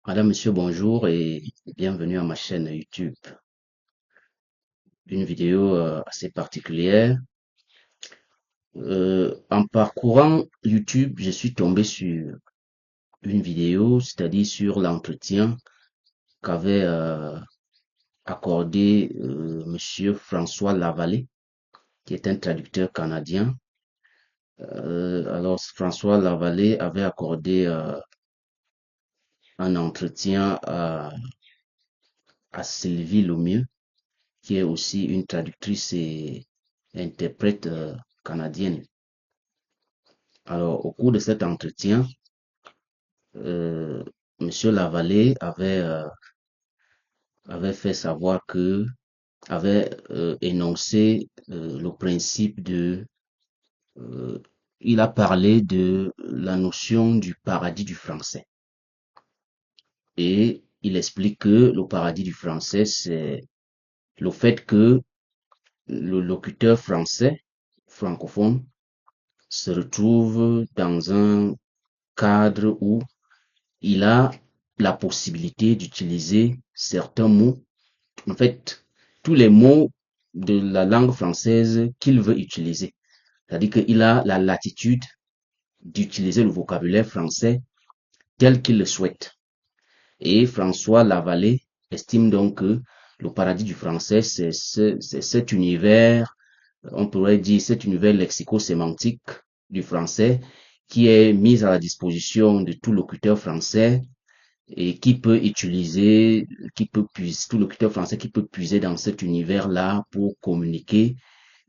Madame, Monsieur, bonjour et bienvenue à ma chaîne YouTube. Une vidéo assez particulière. En parcourant YouTube, je suis tombé sur une vidéo, c'est-à-dire sur l'entretien qu'avait accordé Monsieur François Lavallée, qui est un traducteur canadien. Alors, François Lavallée avait accordé un entretien à Sylvie Lemieux, qui est aussi une traductrice et interprète canadienne. Alors, au cours de cet entretien, euh, Monsieur Lavallée avait fait savoir que, avait énoncé le principe euh, il a parlé de la notion du paradis du français. Et il explique que le paradis du français, c'est le fait que le locuteur français, francophone, se retrouve dans un cadre où il a la possibilité d'utiliser certains mots, en fait, tous les mots de la langue française qu'il veut utiliser. C'est-à-dire qu'il a la latitude d'utiliser le vocabulaire français tel qu'il le souhaite. Et François Lavallée estime donc que le paradis du français, c'est cet univers, on pourrait dire cet univers lexico-sémantique du français qui est mis à la disposition de tout locuteur français et qui peut utiliser, qui peut puiser, tout locuteur français qui peut puiser dans cet univers-là pour communiquer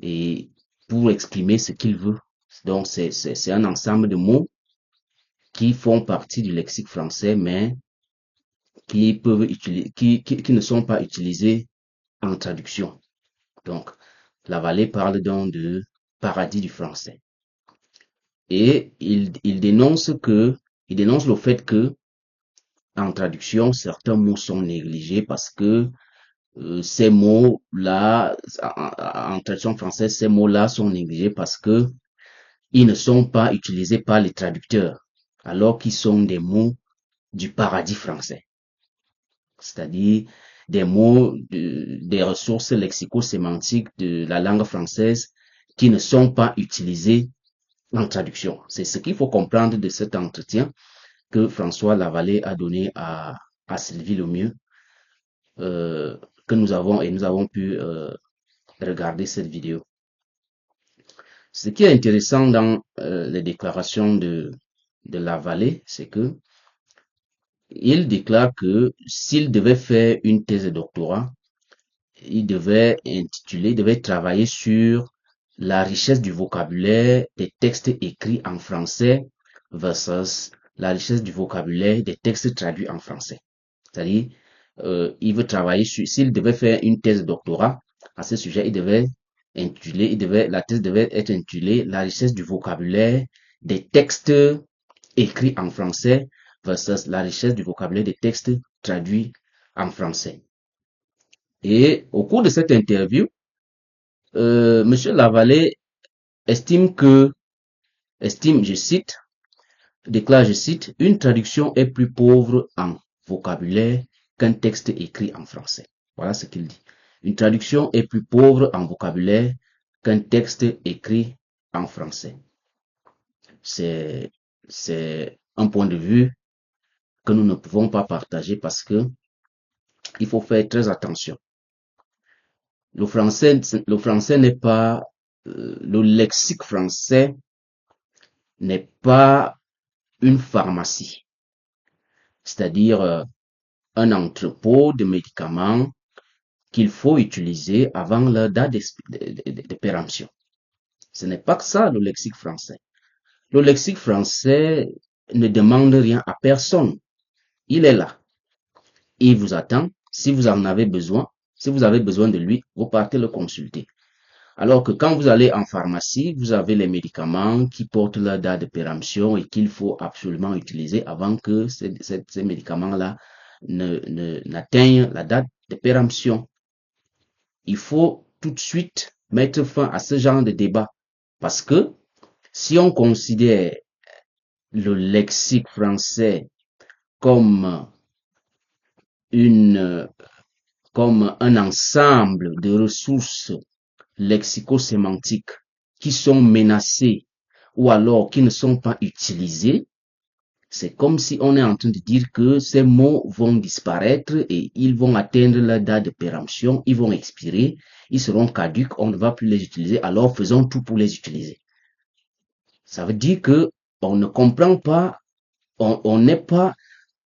et pour exprimer ce qu'il veut. Donc, c'est un ensemble de mots qui font partie du lexique français, mais qui peuvent utiliser, qui ne sont pas utilisés en traduction. Donc, Lavallée parle donc de paradis du français. Et il dénonce le fait que, en traduction, certains mots sont négligés parce que ces mots-là, en traduction française, ces mots-là sont négligés parce que ils ne sont pas utilisés par les traducteurs, alors qu'ils sont des mots du paradis français. C'est-à-dire des mots, des ressources lexico-sémantiques de la langue française qui ne sont pas utilisés en traduction. C'est ce qu'il faut comprendre de cet entretien que François Lavallée a donné à Sylvie Lemieux, euh, que nous avons pu regarder cette vidéo. Ce qui est intéressant dans les déclarations de Lavallée, c'est que il déclare que s'il devait faire une thèse de doctorat, il devait travailler sur la richesse du vocabulaire des textes écrits en français versus la richesse du vocabulaire des textes traduits en français. C'est-à-dire, il veut travailler sur, s'il devait faire une thèse de doctorat à ce sujet, la thèse devait être intitulée La richesse du vocabulaire des textes écrits en français versus la richesse du vocabulaire des textes traduits en français. Et au cours de cette interview, Monsieur Lavallée estime que, estime, je cite, déclare, je cite, une traduction est plus pauvre en vocabulaire qu'un texte écrit en français. Voilà ce qu'il dit. Une traduction est plus pauvre en vocabulaire qu'un texte écrit en français. C'est, c'est un point de vue que nous ne pouvons pas partager parce que il faut faire très attention. Le français n'est pas, le lexique français n'est pas une pharmacie, c'est-à-dire un entrepôt de médicaments qu'il faut utiliser avant leur date de péremption. Ce n'est pas que ça le lexique français. Le lexique français ne demande rien à personne. Il est là. Il vous attend. Si vous en avez besoin, si vous avez besoin de lui, vous partez le consulter. Alors que quand vous allez en pharmacie, vous avez les médicaments qui portent leur date de péremption et qu'il faut absolument utiliser avant que ces médicaments-là n'atteignent la date de péremption. Il faut tout de suite mettre fin à ce genre de débat parce que si on considère le lexique français comme comme un ensemble de ressources lexico-sémantiques qui sont menacées ou alors qui ne sont pas utilisées, c'est comme si on est en train de dire que ces mots vont disparaître et ils vont atteindre leur date de péremption, ils vont expirer, ils seront caducs, on ne va plus les utiliser, alors faisons tout pour les utiliser. Ça veut dire que on ne comprend pas, on n'est pas,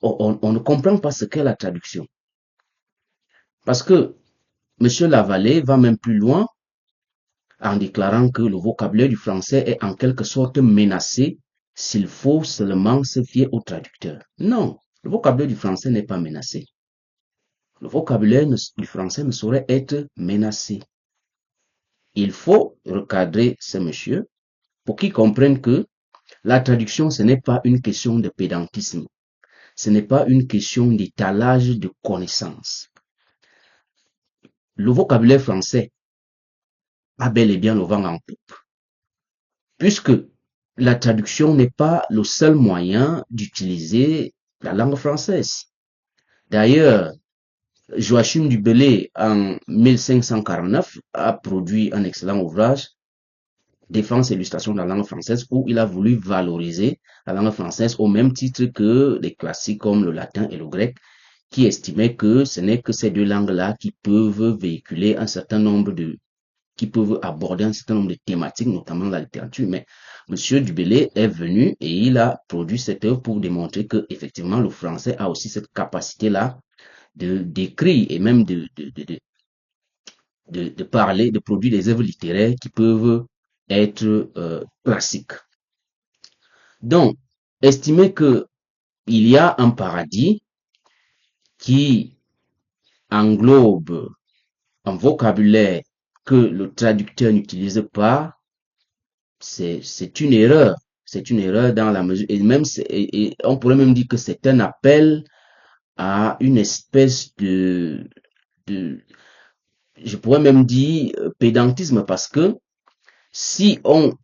on ne comprend pas ce qu'est la traduction. Parce que Monsieur Lavallée va même plus loin en déclarant que le vocabulaire du français est en quelque sorte menacé s'il faut seulement se fier au traducteur. Non, le vocabulaire du français n'est pas menacé. Le vocabulaire du français ne saurait être menacé. Il faut recadrer ce monsieur pour qu'il comprenne que la traduction, ce n'est pas une question de pédantisme. Ce n'est pas une question d'étalage de connaissances. Le vocabulaire français a bel et bien le vent en poupe, puisque la traduction n'est pas le seul moyen d'utiliser la langue française. D'ailleurs, Joachim du Bellay, en 1549, a produit un excellent ouvrage, Défense et illustration de la langue française, où il a voulu valoriser la langue française au même titre que des classiques comme le latin et le grec, qui estimaient que ce n'est que ces deux langues-là qui peuvent véhiculer un certain nombre qui peuvent aborder un certain nombre de thématiques, notamment la littérature. Mais Monsieur Dubélé est venu et il a produit cette œuvre pour démontrer que, effectivement, le français a aussi cette capacité-là d'écrire et même de parler, de produire des œuvres littéraires qui peuvent être classiques. Donc, estimer que il y a un paradis qui englobe un vocabulaire que le traducteur n'utilise pas, c'est une erreur. C'est une erreur dans la mesure, et même, et on pourrait même dire que c'est un appel à une espèce de, je pourrais même dire pédantisme, parce que si on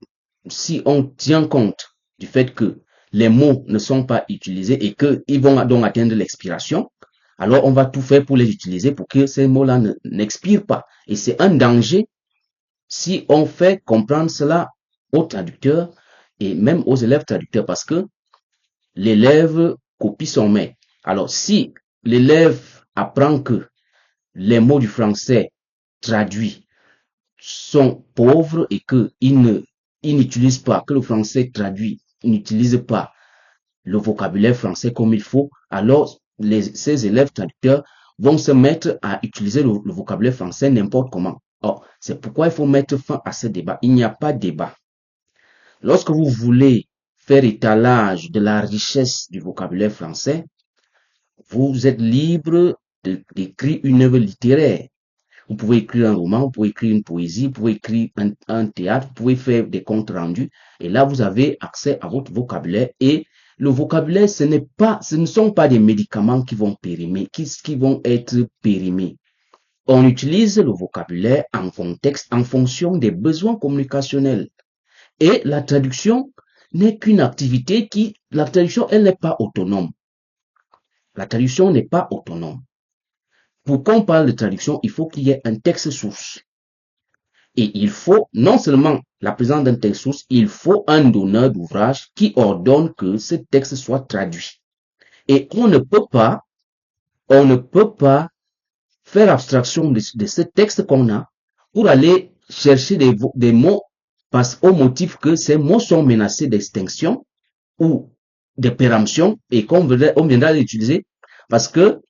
tient compte du fait que les mots ne sont pas utilisés et qu'ils vont donc atteindre l'expiration, alors on va tout faire pour les utiliser pour que ces mots-là n'expirent pas. Et c'est un danger si on fait comprendre cela aux traducteurs et même aux élèves traducteurs, parce que l'élève copie son maître. Alors si l'élève apprend que les mots du français traduits sont pauvres et qu'ils n'utilisent pas, que le français traduit n'utilise pas le vocabulaire français comme il faut, alors ces élèves traducteurs vont se mettre à utiliser le vocabulaire français n'importe comment. Or, c'est pourquoi il faut mettre fin à ce débat. Il n'y a pas de débat. Lorsque vous voulez faire étalage de la richesse du vocabulaire français, vous êtes libre d'écrire une œuvre littéraire. Vous pouvez écrire un roman, vous pouvez écrire une poésie, vous pouvez écrire un théâtre, vous pouvez faire des comptes rendus. Et là, vous avez accès à votre vocabulaire. Et le vocabulaire, ce ne sont pas des médicaments qui vont périmer, qui vont être périmés. On utilise le vocabulaire en contexte, en fonction des besoins communicationnels. Et la traduction n'est qu'une activité la traduction, elle n'est pas autonome. La traduction n'est pas autonome. Pour qu'on parle de traduction, il faut qu'il y ait un texte source. Et il faut non seulement la présence d'un texte source, il faut un donneur d'ouvrage qui ordonne que ce texte soit traduit. Et on ne peut pas faire abstraction de ce texte qu'on a pour aller chercher des mots au motif que ces mots sont menacés d'extinction ou de péremption et on viendra les utiliser parce que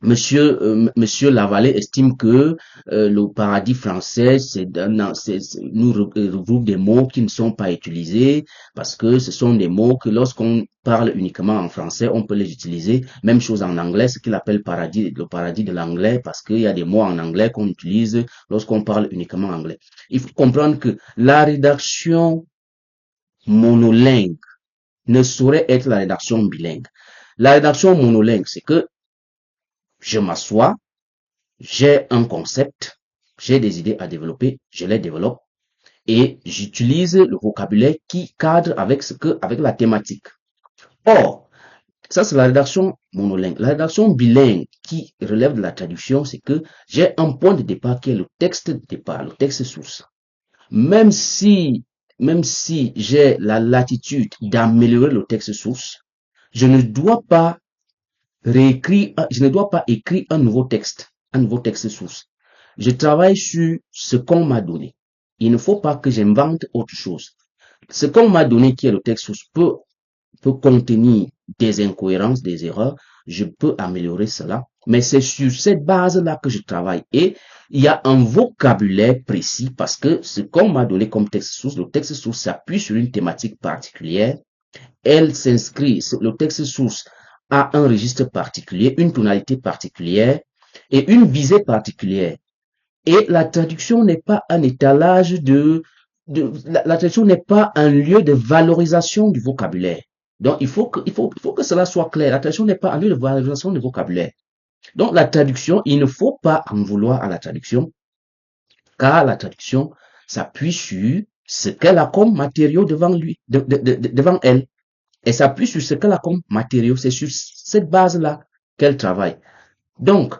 Monsieur Lavallée estime que le paradis français nous regroupe des mots qui ne sont pas utilisés parce que ce sont des mots que lorsqu'on parle uniquement en français, on peut les utiliser. Même chose en anglais, ce qu'il appelle le paradis de l'anglais, parce qu'il y a des mots en anglais qu'on utilise lorsqu'on parle uniquement anglais. Il faut comprendre que la rédaction monolingue ne saurait être la rédaction bilingue. La rédaction monolingue, c'est que je m'assois, j'ai un concept, j'ai des idées à développer, je les développe et j'utilise le vocabulaire qui cadre avec avec la thématique. Or, Ça, c'est la rédaction monolingue. La rédaction bilingue qui relève de la traduction, c'est que j'ai un point de départ qui est le texte de départ, le texte source. Même si, même si j'ai la latitude d'améliorer le texte source, je ne dois pas je ne dois pas écrire un nouveau texte source. Je travaille sur ce qu'on m'a donné. Il ne faut pas que j'invente autre chose. Ce qu'on m'a donné, qui est le texte source, peut contenir des incohérences, des erreurs. Je peux améliorer cela. Mais c'est sur cette base-là que je travaille. Et il y a un vocabulaire précis parce que ce qu'on m'a donné comme texte source, le texte source s'appuie sur une thématique particulière. Elle s'inscrit, le texte source a un registre particulier, une tonalité particulière et une visée particulière. Et la traduction n'est pas un étalage la traduction n'est pas un lieu de valorisation du vocabulaire. Donc, il faut que cela soit clair. La traduction n'est pas un lieu de valorisation du vocabulaire. Donc, la traduction, il ne faut pas en vouloir à la traduction, car la traduction s'appuie sur ce qu'elle a comme matériau devant lui, devant elle. Elle s'appuie sur ce qu'elle a comme matériau. C'est sur cette base-là qu'elle travaille. Donc,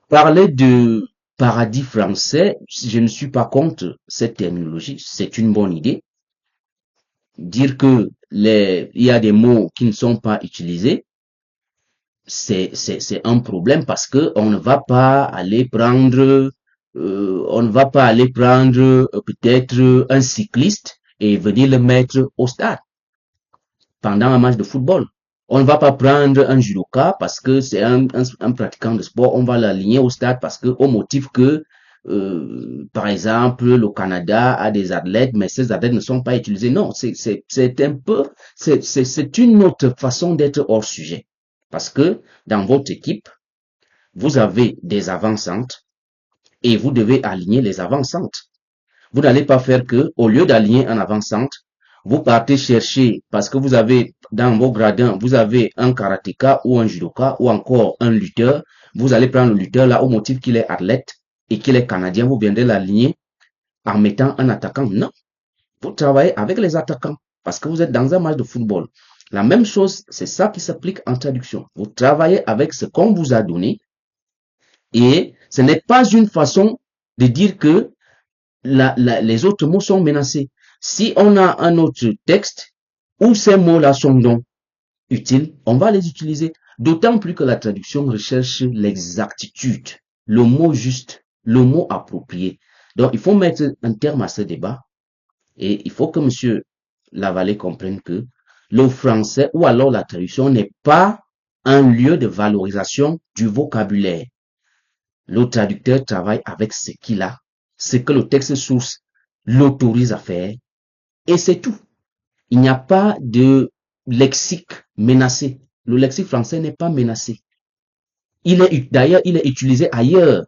parler de paradis français, je ne suis pas contre cette terminologie. C'est une bonne idée. Dire que il y a des mots qui ne sont pas utilisés, c'est un problème parce que on ne va pas aller prendre, peut-être un cycliste et venir le mettre au stade pendant un match de football. On ne va pas prendre un judoka parce que c'est un pratiquant de sport. On va l'aligner au stade parce que au motif que, par exemple, le Canada a des athlètes, mais ces athlètes ne sont pas utilisés. Non, c'est un peu, c'est une autre façon d'être hors sujet. Parce que dans votre équipe, vous avez des avant-centres et vous devez aligner les avant-centres. Vous n'allez pas faire que, au lieu d'aligner un avant-centre, vous partez chercher, parce que vous avez, dans vos gradins, vous avez un karatéka ou un judoka ou encore un lutteur. Vous allez prendre le lutteur là au motif qu'il est athlète et qu'il est canadien. Vous viendrez l'aligner en mettant un attaquant. Non. Vous travaillez avec les attaquants parce que vous êtes dans un match de football. La même chose, c'est ça qui s'applique en traduction. Vous travaillez avec ce qu'on vous a donné et ce n'est pas une façon de dire que les autres mots sont menacés. Si on a un autre texte où ces mots-là sont donc utiles, on va les utiliser. D'autant plus que la traduction recherche l'exactitude, le mot juste, le mot approprié. Donc, il faut mettre un terme à ce débat et il faut que M. Lavallée comprenne que le français ou alors la traduction n'est pas un lieu de valorisation du vocabulaire. Le traducteur travaille avec ce qu'il a, ce que le texte source l'autorise à faire, et c'est tout. Il n'y a pas de lexique menacé. Le lexique français n'est pas menacé. D'ailleurs, il est utilisé ailleurs.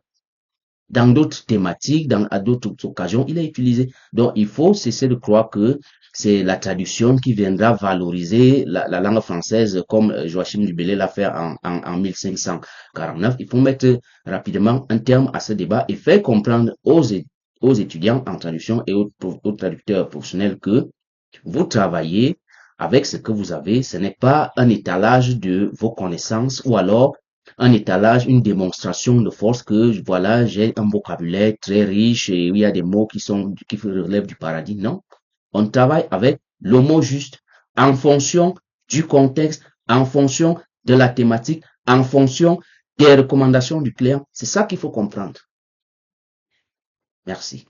Dans d'autres thématiques, à d'autres occasions, il est utilisé. Donc, il faut cesser de croire que c'est la traduction qui viendra valoriser la langue française comme Joachim du Bellay l'a fait en 1549. Il faut mettre rapidement un terme à ce débat et faire comprendre aux étudiants en traduction et aux traducteurs professionnels que vous travaillez avec ce que vous avez. Ce n'est pas un étalage de vos connaissances ou alors un étalage, une démonstration de force que voilà, j'ai un vocabulaire très riche et il y a des mots qui relèvent du paradis. Non. On travaille avec le mot juste en fonction du contexte, en fonction de la thématique, en fonction des recommandations du client. C'est ça qu'il faut comprendre. Merci.